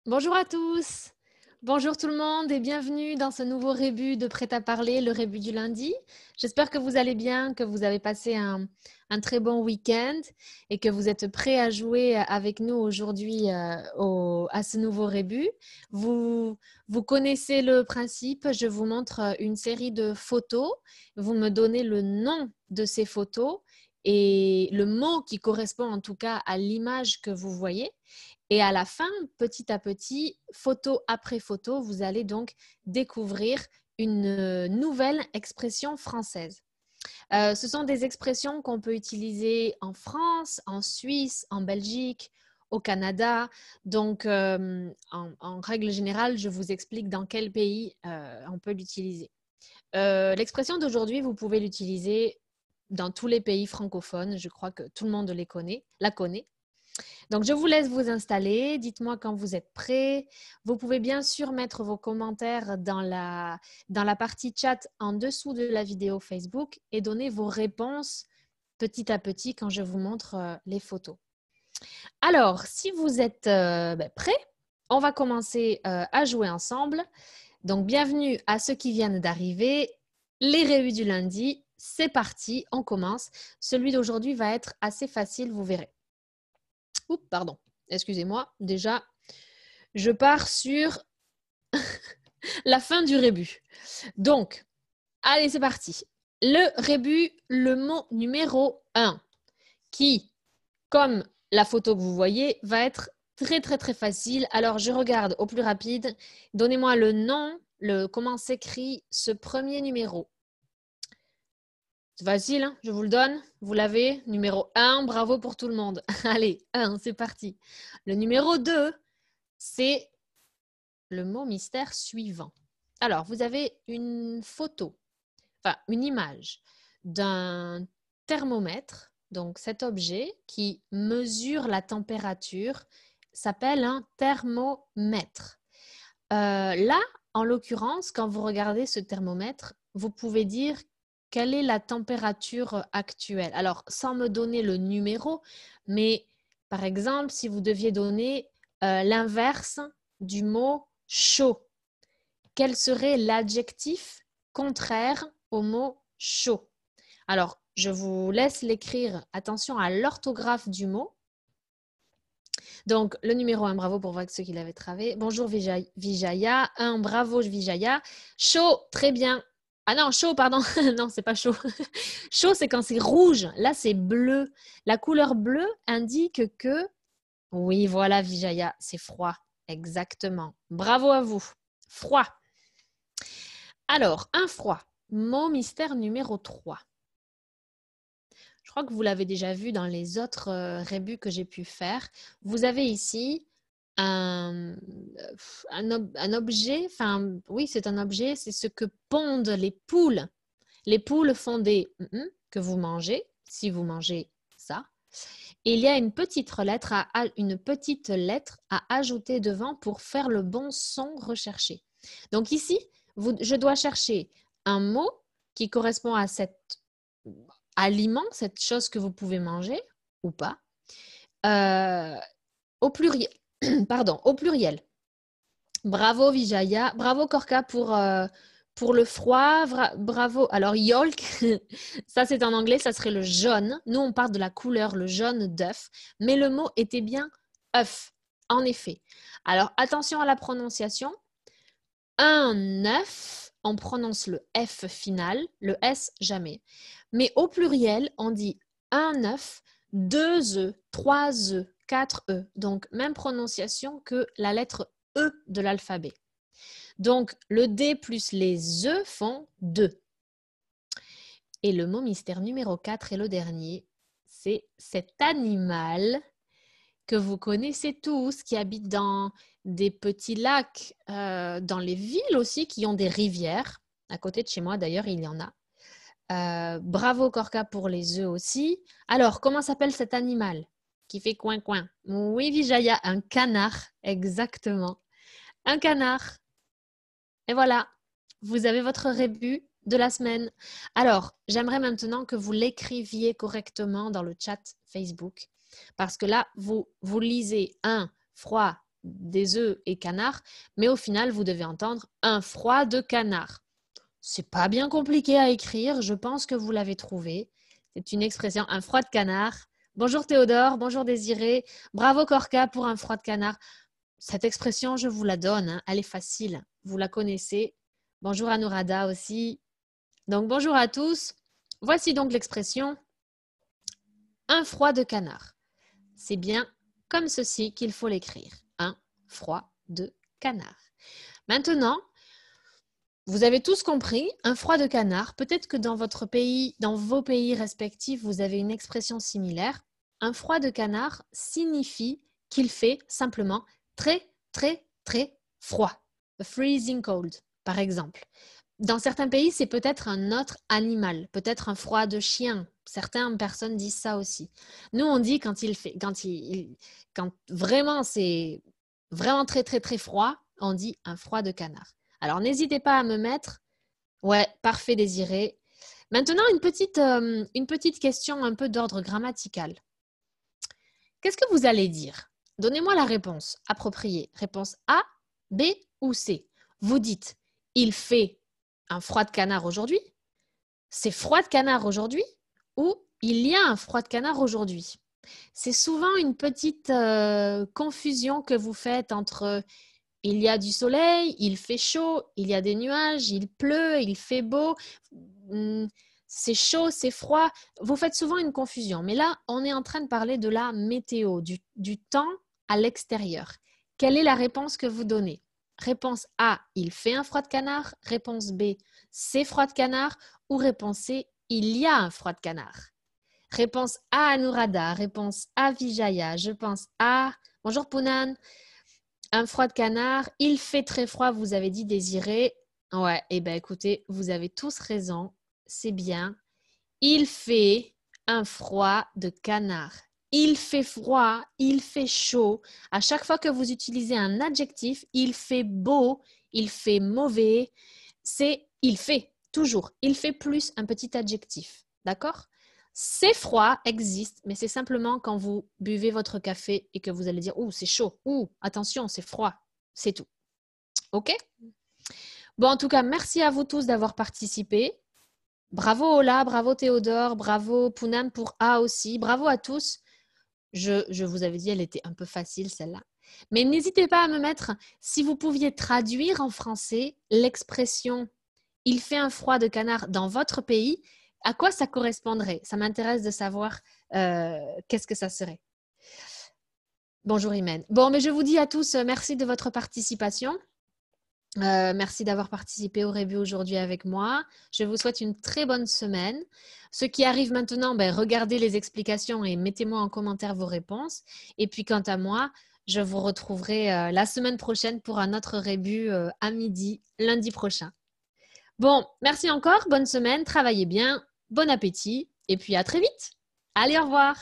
Bonjour à tous, bonjour tout le monde et bienvenue dans ce nouveau rébut de Prêt à parler, le rébut du lundi. J'espère que vous allez bien, que vous avez passé un très bon week-end et que vous êtes prêts à jouer avec nous aujourd'hui à ce nouveau rébut. Vous connaissez le principe, je vous montre une série de photos, vous me donnez le nom de ces photos et le mot qui correspond en tout cas à l'image que vous voyez. Et à la fin, petit à petit, photo après photo, vous allez donc découvrir une nouvelle expression française. Ce sont des expressions qu'on peut utiliser en France, en Suisse, en Belgique, au Canada. Donc, en règle générale, je vous explique dans quel pays on peut l'utiliser. L'expression d'aujourd'hui, vous pouvez l'utiliser dans tous les pays francophones. Je crois que tout le monde la connaît. Donc, je vous laisse vous installer. Dites-moi quand vous êtes prêts. Vous pouvez bien sûr mettre vos commentaires dans la partie chat en dessous de la vidéo Facebook et donner vos réponses petit à petit quand je vous montre les photos. Alors, si vous êtes prêts, on va commencer à jouer ensemble. Donc, bienvenue à ceux qui viennent d'arriver. Les rébus du lundi, c'est parti, on commence. Celui d'aujourd'hui va être assez facile, vous verrez. Oups, pardon, excusez-moi. Déjà, je pars sur la fin du rébut. Donc, allez, c'est parti. Le rébut, le mot numéro 1, qui, comme la photo que vous voyez, va être très, très, très facile. Alors, je regarde au plus rapide. Donnez-moi le nom, comment s'écrit ce premier numéro. C'est facile, hein, je vous le donne. Vous l'avez. Numéro 1, bravo pour tout le monde. Allez, 1, c'est parti. Le numéro 2, c'est le mot mystère suivant. Alors, vous avez une photo, enfin une image d'un thermomètre. Donc, cet objet qui mesure la température s'appelle un thermomètre. Là, en l'occurrence, quand vous regardez ce thermomètre, vous pouvez dire quelle est la température actuelle. Alors, sans me donner le numéro, mais par exemple, si vous deviez donner l'inverse du mot chaud, quel serait l'adjectif contraire au mot chaud? Alors, je vous laisse l'écrire. Attention à l'orthographe du mot. Donc, le numéro 1, bravo pour ceux qui l'avaient travé. Bonjour Vijaya. 1, bravo Vijaya. Chaud, très bien. Ah non, chaud, pardon. Non, c'est pas chaud. Chaud, c'est quand c'est rouge. Là, c'est bleu. La couleur bleue indique que… Oui, voilà Vijaya, c'est froid. Exactement. Bravo à vous. Froid. Alors, un froid. Mot mystère numéro 3. Je crois que vous l'avez déjà vu dans les autres rébus que j'ai pu faire. Vous avez ici un objet, enfin oui, c'est un objet, c'est ce que pondent les poules. Les poules font des que vous mangez, si vous mangez ça. Et il y a une petite lettre à ajouter devant pour faire le bon son recherché. Donc ici, je dois chercher un mot qui correspond à cet aliment, cette chose que vous pouvez manger ou pas, au pluriel. Pardon, au pluriel. Bravo Vijaya, bravo Korka pour le froid, bravo. Alors yolk, ça c'est en anglais, ça serait le jaune. Nous on parle de la couleur, le jaune d'œuf, mais le mot était bien œuf, en effet. Alors attention à la prononciation. Un œuf, on prononce le F final, le S jamais. Mais au pluriel, on dit un œuf, 2 œufs, 3 œufs, 4 œufs. Donc, même prononciation que la lettre E de l'alphabet. Donc, le D plus les œufs font 2. Et le mot mystère numéro 4 et le dernier, c'est cet animal que vous connaissez tous, qui habite dans des petits lacs, dans les villes aussi, qui ont des rivières. À côté de chez moi, d'ailleurs, il y en a. Bravo Korka pour les œufs aussi. Alors, comment s'appelle cet animal qui fait coin-coin? Oui, Vijaya, un canard, exactement. Un canard. Et voilà, vous avez votre rébut de la semaine. Alors, j'aimerais maintenant que vous l'écriviez correctement dans le chat Facebook. Parce que là, vous lisez 1, froid, des œufs et canard, mais au final, vous devez entendre un froid de canard. C'est pas bien compliqué à écrire, je pense que vous l'avez trouvé. C'est une expression, un froid de canard. Bonjour Théodore, bonjour Désiré, bravo Corca pour un froid de canard. Cette expression, je vous la donne, hein, elle est facile, vous la connaissez. Bonjour Anourada aussi. Donc bonjour à tous. Voici donc l'expression un froid de canard. C'est bien comme ceci qu'il faut l'écrire. Un froid de canard. Maintenant, vous avez tous compris, un froid de canard. Peut-être que dans votre pays, dans vos pays respectifs, vous avez une expression similaire. Un froid de canard signifie qu'il fait simplement très, très, très froid. A freezing cold, par exemple. Dans certains pays, c'est peut-être un autre animal, peut-être un froid de chien. Certaines personnes disent ça aussi. Nous, on dit quand vraiment c'est vraiment très, très, très froid, on dit un froid de canard. Alors, n'hésitez pas à me mettre. Ouais, parfait, Désiré. Maintenant, une petite question un peu d'ordre grammatical. Qu'est-ce que vous allez dire? Donnez-moi la réponse appropriée. Réponse A, B ou C. Vous dites, il fait un froid de canard aujourd'hui? C'est froid de canard aujourd'hui? Ou il y a un froid de canard aujourd'hui? C'est souvent une petite confusion que vous faites entre il y a du soleil, il fait chaud, il y a des nuages, il pleut, il fait beau, c'est chaud, c'est froid. Vous faites souvent une confusion. Mais là, on est en train de parler de la météo, du temps à l'extérieur. Quelle est la réponse que vous donnez? Réponse A, il fait un froid de canard. Réponse B, c'est froid de canard. Ou réponse C, il y a un froid de canard. Réponse A, Anourada. Réponse A, Vijaya. Je pense A. Bonjour Pounan. Un froid de canard. Il fait très froid, vous avez dit Désiré. Ouais, et bien écoutez, vous avez tous raison. C'est bien. Il fait un froid de canard. Il fait froid, il fait chaud. À chaque fois que vous utilisez un adjectif, il fait beau, il fait mauvais, c'est il fait, toujours. Il fait plus un petit adjectif. D'accord? C'est froid existe, mais c'est simplement quand vous buvez votre café et que vous allez dire « Ouh, c'est chaud. Ouh, attention, c'est froid. » C'est tout. OK? Bon, en tout cas, merci à vous tous d'avoir participé. Bravo Ola, bravo Théodore, bravo Pounan pour A aussi. Bravo à tous. Je vous avais dit, elle était un peu facile celle-là. Mais n'hésitez pas à me mettre, si vous pouviez traduire en français l'expression « il fait un froid de canard » dans votre pays, à quoi ça correspondrait? Ça m'intéresse de savoir qu'est-ce que ça serait. Bonjour Imen. Bon, mais je vous dis à tous, merci de votre participation. Merci d'avoir participé au review aujourd'hui avec moi. Je vous souhaite une très bonne semaine. Ceux qui arrivent maintenant, regardez les explications et mettez-moi en commentaire vos réponses. Et puis quant à moi, je vous retrouverai la semaine prochaine pour un autre review à midi, lundi prochain. Bon, merci encore, bonne semaine, travaillez bien, bon appétit et puis à très vite. Allez, au revoir.